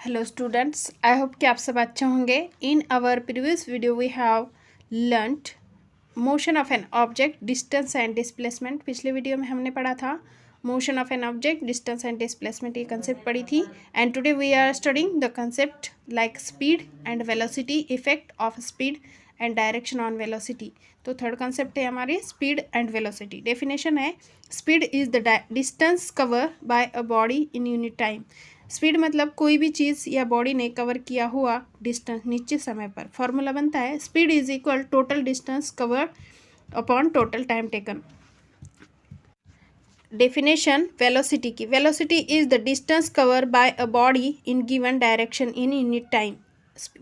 Hello students, I hope कि आप सब अच्छे होंगे। In our previous video we have learned motion of an object, distance and displacement. पिछले वीडियो में हमने पढ़ा था motion of an object, distance and displacement, ये कंसेप्ट पढ़ी थी। And today we are studying the concept like speed and velocity, effect of speed and direction on velocity. तो third concept है हमारी स्पीड एंड वेलोसिटी। डेफिनेशन है speed is the distance cover by a body in unit time. Speed मतलब कोई भी चीज़ या body ने cover किया हुआ डिस्टेंस निश्चित समय पर। फॉर्मूला बनता है speed is equal total distance covered upon total time taken. Definition velocity की, velocity is the distance cover by a body in given direction in unit time.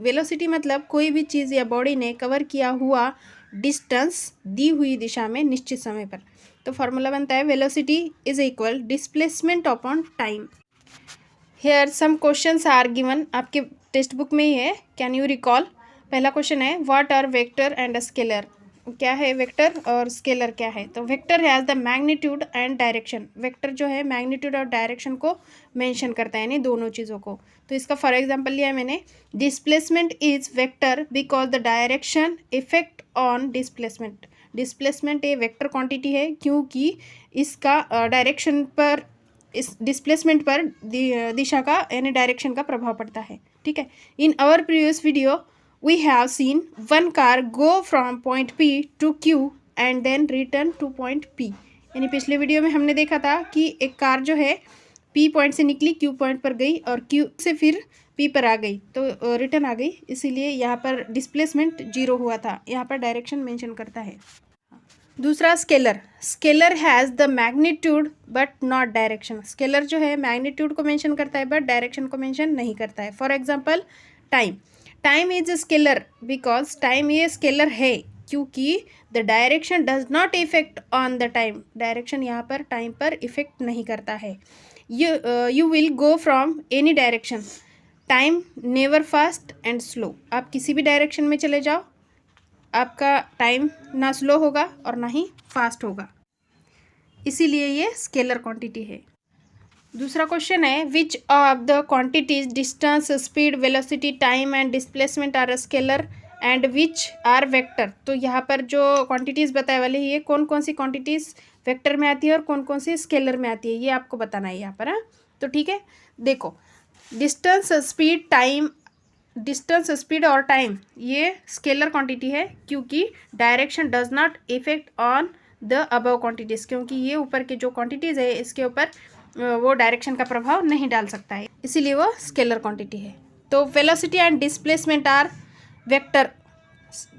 Velocity मतलब कोई भी चीज़ या बॉडी ने कवर किया हुआ डिस्टेंस दी हुई दिशा में निश्चित समय पर। तो फॉर्मूला बनता है velocity is equal displacement upon time. Here some questions are given, आपके टेक्स्ट बुक में ही है। Can you recall? पहला क्वेश्चन है what are vector and scalar. क्या है वेक्टर और स्केलर क्या है? तो vector has the magnitude and direction. Vector जो है मैग्नीट्यूड और डायरेक्शन को मेंशन करता है, यानी दोनों चीज़ों को। तो इसका फॉर एग्जांपल लिया है मैंने, displacement is vector because the direction effect on displacement. Displacement ये वेक्टर क्वांटिटी है क्योंकि इसका डायरेक्शन पर, इस डिस्प्लेसमेंट पर दिशा का यानी डायरेक्शन का प्रभाव पड़ता है। ठीक है। In our previous video we have seen one car go from point P to Q and then return to point P. यानी पिछले वीडियो में हमने देखा था कि एक कार जो है पी पॉइंट से निकली, क्यू पॉइंट पर गई और क्यू से फिर पी पर आ गई, तो रिटर्न आ गई। इसीलिए यहाँ पर डिस्प्लेसमेंट 0 हुआ था। यहाँ पर डायरेक्शन मेंशन करता है। दूसरा scalar, scalar has the magnitude but not direction. Scalar जो है मैग्नीट्यूड को मेंशन करता है बट डायरेक्शन को मेंशन नहीं करता है। For example time, time is scalar because time ये स्केलर है क्योंकि the direction does not effect on the time. Direction यहाँ पर टाइम पर इफेक्ट नहीं करता है। You will go from any direction, time never fast and slow. आप किसी भी डायरेक्शन में चले जाओ, आपका टाइम ना स्लो होगा और ना ही फास्ट होगा, इसीलिए ये स्केलर क्वांटिटी है। दूसरा क्वेश्चन है which of the quantities distance, speed, velocity, time and displacement are scalar and which are vector. तो यहाँ पर जो क्वांटिटीज़ बताए वाले ये कौन कौन सी क्वांटिटीज़ वेक्टर में आती है और कौन कौन सी स्केलर में आती है, ये आपको बताना है यहाँ पर। हाँ, तो ठीक है, देखो distance, speed, time, distance, speed और टाइम ये स्केलर क्वांटिटी है क्योंकि direction does not effect on the above quantities. क्योंकि ये ऊपर के जो क्वांटिटीज़ है इसके ऊपर वो डायरेक्शन का प्रभाव नहीं डाल सकता है, इसीलिए वो स्केलर क्वांटिटी है। तो velocity and displacement are vector.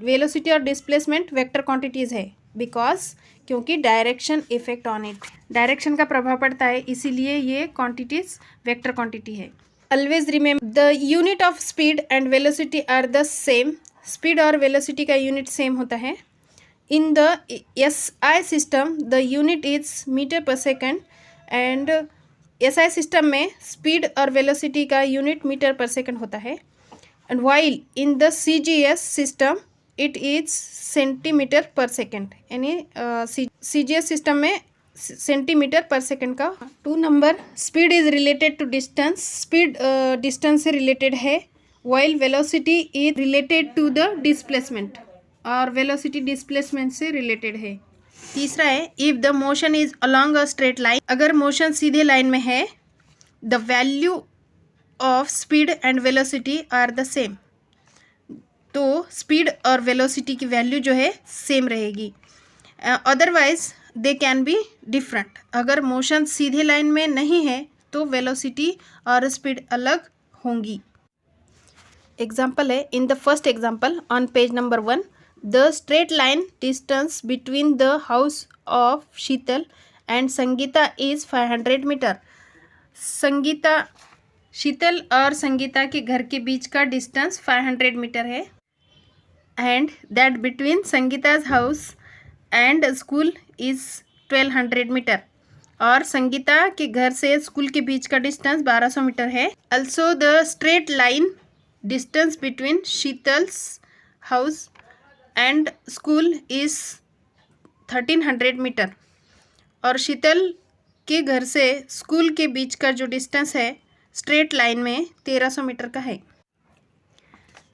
Velocity और डिस्प्लेसमेंट वेक्टर क्वांटिटीज़ है बिकॉज क्योंकि direction effect on it, direction का प्रभाव पड़ता है, इसीलिए ये क्वांटिटीज़ वेक्टर क्वांटिटी है। Always remember the unit of speed and velocity are the same. Speed और velocity का unit same होता है. In the SI system the unit is meter per second and SI system में speed और velocity का unit meter per second होता है. And while in the CGS system it is centimeter per second. यानी CGS system में centimetre पर second का। 2 number, speed is related to distance. Speed distance से रिलेटेड है, while velocity is related to the displacement, और velocity displacement से related है। तीसरा है if the motion is along a straight line. अगर मोशन सीधे लाइन में है, the value of speed and velocity are the same. तो स्पीड और वेलोसिटी की वैल्यू जो है सेम रहेगी। Otherwise they can be different. अगर मोशन सीधे लाइन में नहीं है तो वेलोसिटी और स्पीड अलग होंगी। एग्जाम्पल है, in the first example on page number 1, the straight line distance between the house of Sheetal and Sangeeta is 500 metre. Sangeeta, Sheetal और संगीता के घर के बीच का डिस्टेंस 500 मीटर है। And that between Sangeeta's house and school is 1200 metre. और संगीता के घर से स्कूल के बीच का डिस्टेंस 1200 मीटर है। Also the straight line distance between Sheetal's house and school is 1300 metre. और शीतल के घर से स्कूल के बीच का जो डिस्टेंस है स्ट्रेट लाइन में 1300 मीटर का है।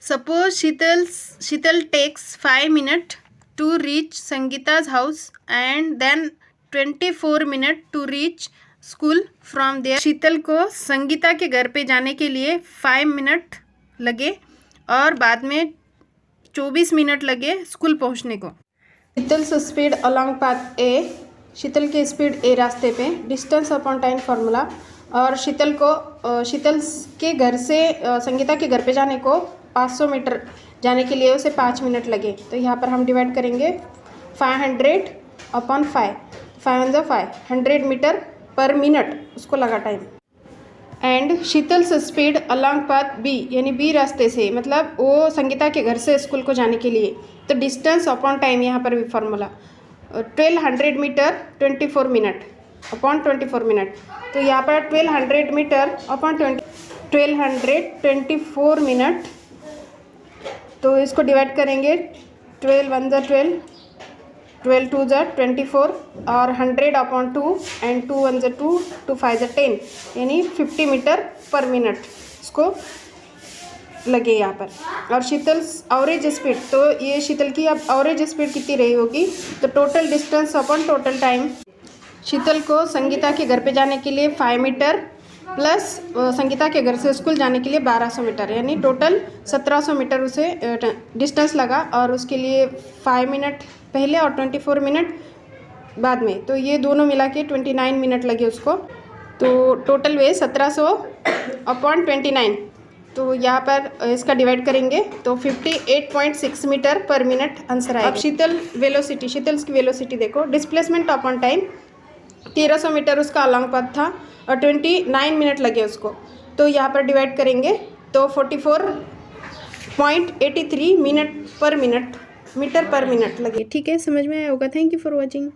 Suppose Sheetal takes 5 minute to reach Sangeeta's house and then 24 minute to reach school from there. Sheetal को संगीता के घर पे जाने के लिए 5 मिनट लगे और बाद में 24 मिनट लगे स्कूल पहुंचने को। शीतल्स स्पीड अलॉन्ग पाथ ए, शीतल की स्पीड ए रास्ते पे, डिस्टेंस अपॉन टाइम फार्मूला। और शीतल के घर से संगीता के घर पे जाने को 500 मीटर जाने के लिए उसे 5 मिनट लगे। तो यहाँ पर हम डिवाइड करेंगे 500 अपॉन 5, 100 मीटर पर मिनट उसको लगा time. And Sheetal's speed along path B, यानी बी रास्ते से, मतलब वो संगीता के घर से स्कूल को जाने के लिए। तो डिस्टेंस अपॉन टाइम यहाँ पर भी formula 1200 metre 24 minute upon 24 minute. तो यहाँ पर 1200 मीटर अपॉन 1224 मिनट। तो इसको डिवाइड करेंगे 12 1 ज़ा 12, 12 2 ज़ा 24 और 100 अपॉन 2 एंड 2 1 ज़ा 2, 2 5 ज़ा 10, यानी 50 मीटर पर मिनट इसको लगे यहाँ पर। और शीतल्स एवरेज स्पीड, तो ये शीतल की अब एवरेज स्पीड कितनी रही होगी, तो total distance upon total time. Sheetal को संगीता के घर पे जाने के लिए 5 मीटर प्लस संगीता के घर से स्कूल जाने के लिए 1200 मीटर, यानी टोटल 1700 मीटर उसे डिस्टेंस लगा। और उसके लिए 5 मिनट पहले और 24 मिनट बाद में, तो ये दोनों मिला के 29 मिनट लगे उसको। तो टोटल वे 1700 अपॉन 29। तो यहाँ पर इसका डिवाइड करेंगे तो 58.6 मीटर पर मिनट आंसर आएगा। अब शीतल्स की वेलोसिटी देखो, डिस्प्लेसमेंट अपॉन टाइम 1300 मीटर उसका अलॉन्ग पाथ था और 29 मिनट लगे उसको। तो यहाँ पर डिवाइड करेंगे तो 44.83 मीटर पर मिनट लगे। ठीक है, समझ में आया होगा। Thank you for watching.